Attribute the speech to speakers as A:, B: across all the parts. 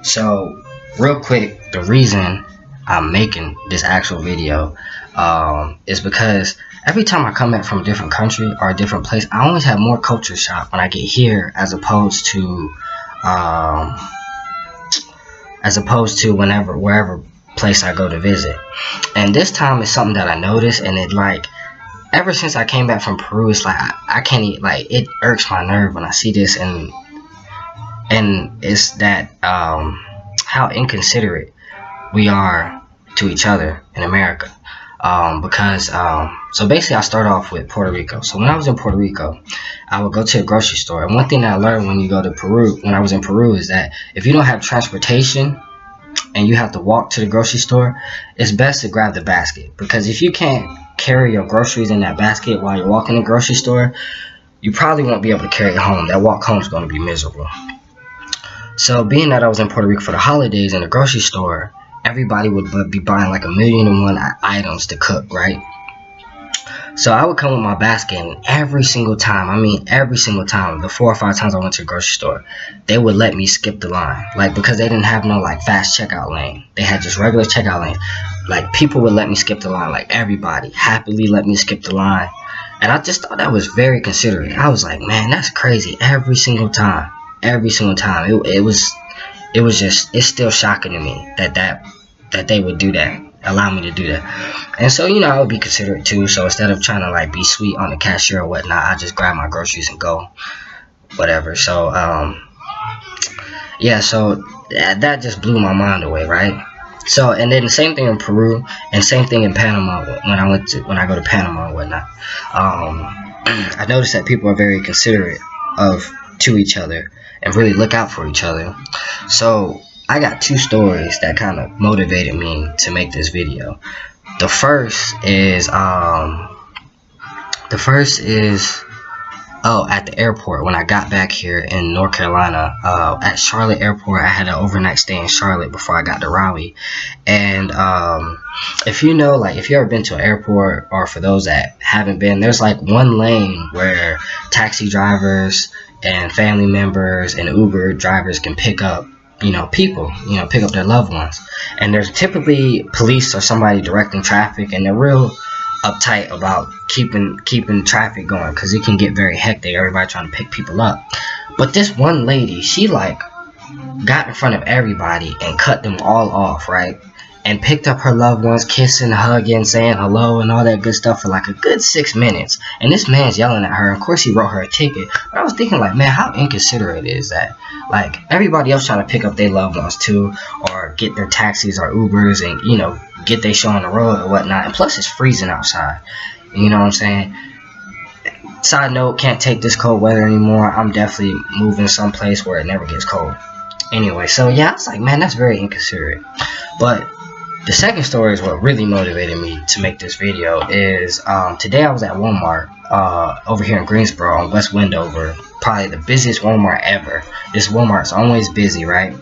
A: So, real quick, the reason I'm making this actual video is because every time I come back from a different country or a different place, I always have more culture shock when I get here as opposed to wherever place I go to visit. And this time it's something that I noticed, and it like ever since I came back from Peru, it's like I can't even, like, it irks my nerve when I see this, and it's that how inconsiderate we are to each other in America. So basically I start off with Puerto Rico. So when I was in Puerto Rico, I would go to a grocery store, and one thing that I learned when I was in Peru is that if you don't have transportation and you have to walk to the grocery store, it's best to grab the basket, because if you can't carry your groceries in that basket while you're walking to the grocery store, you probably won't be able to carry it home. That walk home is going to be miserable. So being that I was in Puerto Rico for the holidays in the grocery store, everybody would be buying like 1,000,001 items to cook, right? So I would come with my basket, and every single time, the 4 or 5 times I went to the grocery store, they would let me skip the line. Like, because they didn't have no like fast checkout lane. They had just regular checkout lane. Like, people would let me skip the line. Like, everybody happily let me skip the line. And I just thought that was very considerate. I was like, man, that's crazy. Every single time. It's still shocking to me that they would do that, allow me to do that. And so, I would be considerate too. So instead of trying to like be sweet on the cashier or whatnot, I just grab my groceries and go, whatever. So yeah, so that just blew my mind away, right? So, and then the same thing in Peru, and same thing in Panama when I go to Panama and whatnot. I noticed that people are very considerate to each other and really look out for each other. So I got 2 stories that kind of motivated me to make this video. The first is at the airport when I got back here in North Carolina, at Charlotte Airport. I had an overnight stay in Charlotte before I got to Raleigh. And if you know, like, if you ever been to an airport, or for those that haven't been, there's like one lane where taxi drivers and family members and Uber drivers can pick up people, pick up their loved ones. And there's typically police or somebody directing traffic, and they're real uptight about keeping traffic going, because it can get very hectic, everybody trying to pick people up. But this one lady, she like got in front of everybody and cut them all off, right? And picked up her loved ones, kissing, hugging, saying hello and all that good stuff for like a good 6 minutes. And this man's yelling at her. Of course, he wrote her a ticket. But I was thinking, like, man, how inconsiderate is that? Like, everybody else trying to pick up their loved ones too, or get their taxis or Ubers and, get their show on the road or whatnot. And plus, it's freezing outside. You know what I'm saying? Side note, can't take this cold weather anymore. I'm definitely moving someplace where it never gets cold. Anyway, so yeah, I was like, man, that's very inconsiderate. But the second story is what really motivated me to make this video. Is today I was at Walmart over here in Greensboro on West Wendover, probably the busiest Walmart ever. This Walmart's always busy, right?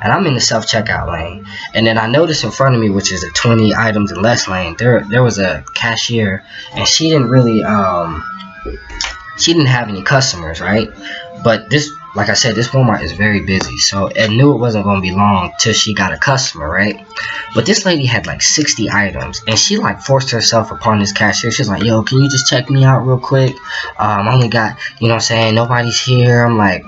A: And I'm in the self-checkout lane, and then I noticed in front of me, which is a 20 items and less lane, there was a cashier, and she didn't really she didn't have any customers, right? But this, like I said, this Walmart is very busy, so I knew it wasn't going to be long till she got a customer, right? But this lady had like 60 items, and she like forced herself upon this cashier. She's like, yo, can you just check me out real quick? I only got, nobody's here. I'm like,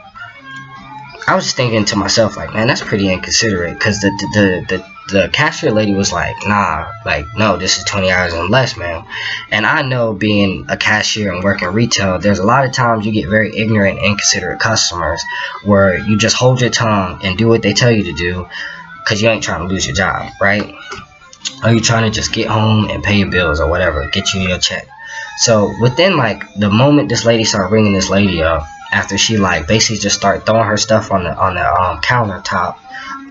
A: I was just thinking to myself, like, man, that's pretty inconsiderate, because the cashier lady was like, nah, like, no, this is 20 hours and less, man. And I know, being a cashier and working retail, there's a lot of times you get very ignorant and inconsiderate customers where you just hold your tongue and do what they tell you to do, because you ain't trying to lose your job, right? Or you trying to just get home and pay your bills or whatever, get you your check. So within like the moment this lady started ringing this lady up, after she like basically just started throwing her stuff on the countertop,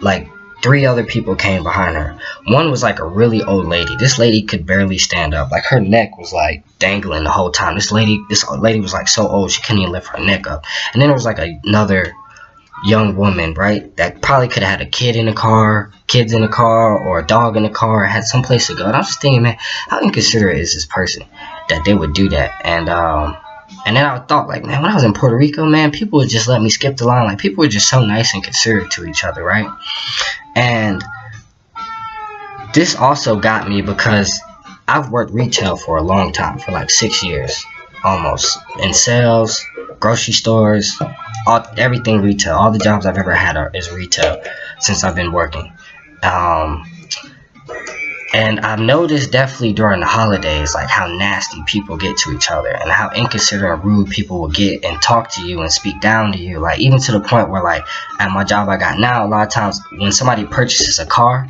A: like 3 other people came behind her. One was like a really old lady. This lady could barely stand up. Like, her neck was like dangling the whole time. This lady was like so old she couldn't even lift her neck up. And then there was like another young woman, right, that probably could have had a kids in the car, or a dog in the car, or had some place to go. And I was just thinking, man, how inconsiderate is this person that they would do that? And And then I thought, like, man, when I was in Puerto Rico, man, people would just let me skip the line. Like, people were just so nice and considerate to each other, right? And this also got me because I've worked retail for a long time, for like 6 years almost, in sales, grocery stores, everything retail. All the jobs I've ever had is retail since I've been working. And I've noticed definitely during the holidays, like, how nasty people get to each other and how inconsiderate and rude people will get and talk to you and speak down to you. Like, even to the point where, like, at my job I got now, a lot of times when somebody purchases a car,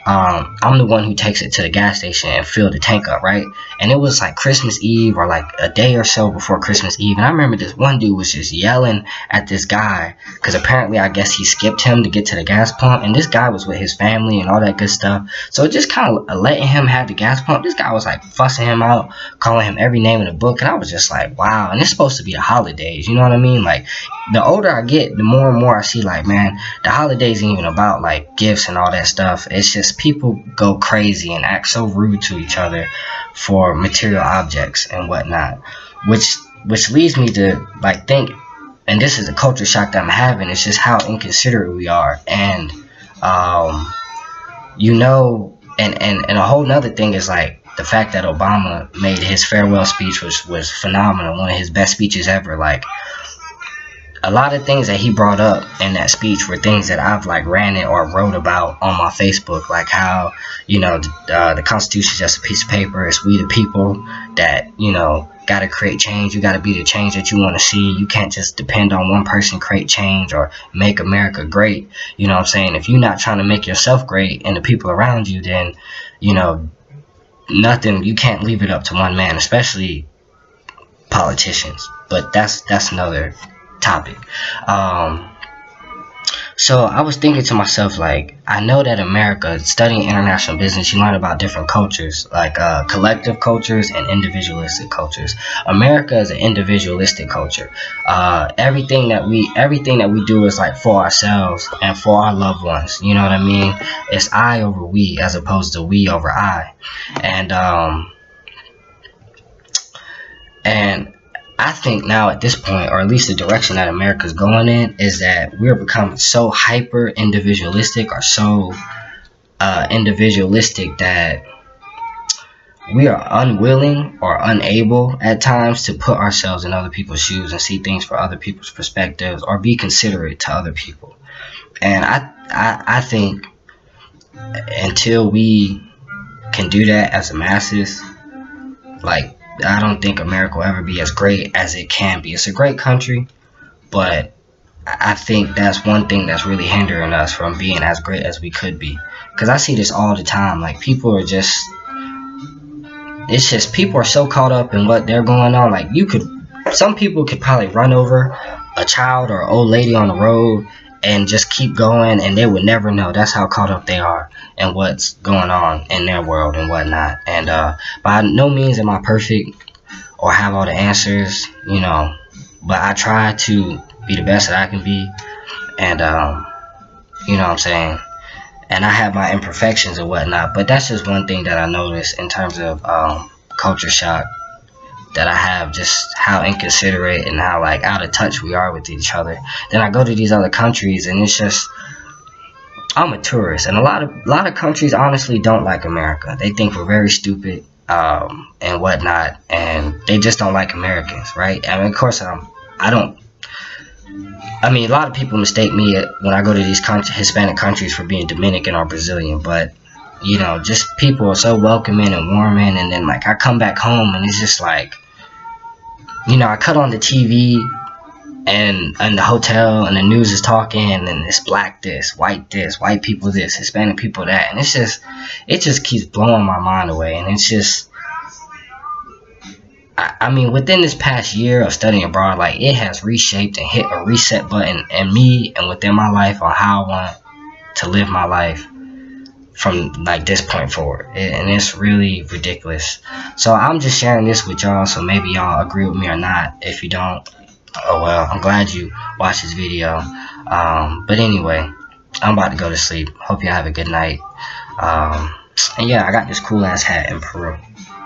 A: I'm the one who takes it to the gas station and fill the tank up, right? And it was like Christmas Eve or like a day or so before Christmas Eve. And I remember this one dude was just yelling at this guy because apparently I guess he skipped him to get to the gas pump. And this guy was with his family and all that good stuff. So just kind of letting him have the gas pump. This guy was like fussing him out, calling him every name in the book. And I was just like, wow. And it's supposed to be the holidays, you know what I mean? Like, the older I get, the more and more I see, like, man, the holidays ain't even about like gifts and all that stuff. It's just people go crazy and act so rude to each other for material objects and whatnot, which leads me to like think, and this is a culture shock that I'm having, it's just how inconsiderate we are. And you know, and a whole nother thing is like the fact that Obama made his farewell speech was phenomenal, one of his best speeches ever. Like, a lot of things that he brought up in that speech were things that I've like ranted or wrote about on my Facebook, like how, you know, the Constitution is just a piece of paper. It's we the people that, you know, got to create change. You got to be the change that you want to see. You can't just depend on one person to create change or make America great. You know what I'm saying? If you're not trying to make yourself great and the people around you, then, you know, nothing, you can't leave it up to one man, especially politicians. But that's another topic. So I was thinking to myself, like, I know that America, studying international business, you learn about different cultures, like collective cultures and individualistic cultures. America is an individualistic culture. Everything that we do is like for ourselves and for our loved ones. You know what I mean? It's I over we as opposed to we over I. And I think now at this point, or at least the direction that America's going in, is that we're becoming so hyper individualistic or so individualistic that we are unwilling or unable at times to put ourselves in other people's shoes and see things from other people's perspectives or be considerate to other people. And I think until we can do that as a masses, like, I don't think America will ever be as great as it can be. It's a great country, but I think that's one thing that's really hindering us from being as great as we could be. Because I see this all the time. Like, people are just, it's just, people are so caught up in what they're going on. Like, some people could probably run over a child or an old lady on the road and just keep going, and they would never know. That's how caught up they are and what's going on in their world and whatnot. And by no means am I perfect or have all the answers, you know, but I try to be the best that I can be. And you know what I'm saying, and I have my imperfections and whatnot, but that's just one thing that I noticed in terms of culture shock that I have, just how inconsiderate and how like out of touch we are with each other. Then I go to these other countries and it's just, I'm a tourist, and a lot of countries honestly don't like America. They think we're very stupid and whatnot, and they just don't like Americans, right? I mean, of course, a lot of people mistake me when I go to these Hispanic countries for being Dominican or Brazilian, but you know, just people are so welcoming and warming. And then like I come back home and it's just like, you know, I cut on the TV and the hotel and the news is talking and it's black this, white people this, Hispanic people that, and it just keeps blowing my mind away. And it's just, I mean, within this past year of studying abroad, like, it has reshaped and hit a reset button in me and within my life on how I want to live my life from like this point forward. And it's really ridiculous. So I'm just sharing this with y'all, so maybe y'all agree with me or not. If you don't, oh well, I'm glad you watched this video. But anyway, I'm about to go to sleep. Hope y'all have a good night. And yeah, I got this cool ass hat in Peru.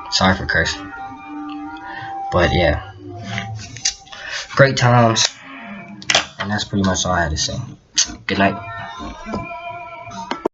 A: Sorry for cursing, but yeah. Great times. And that's pretty much all I had to say. Good night.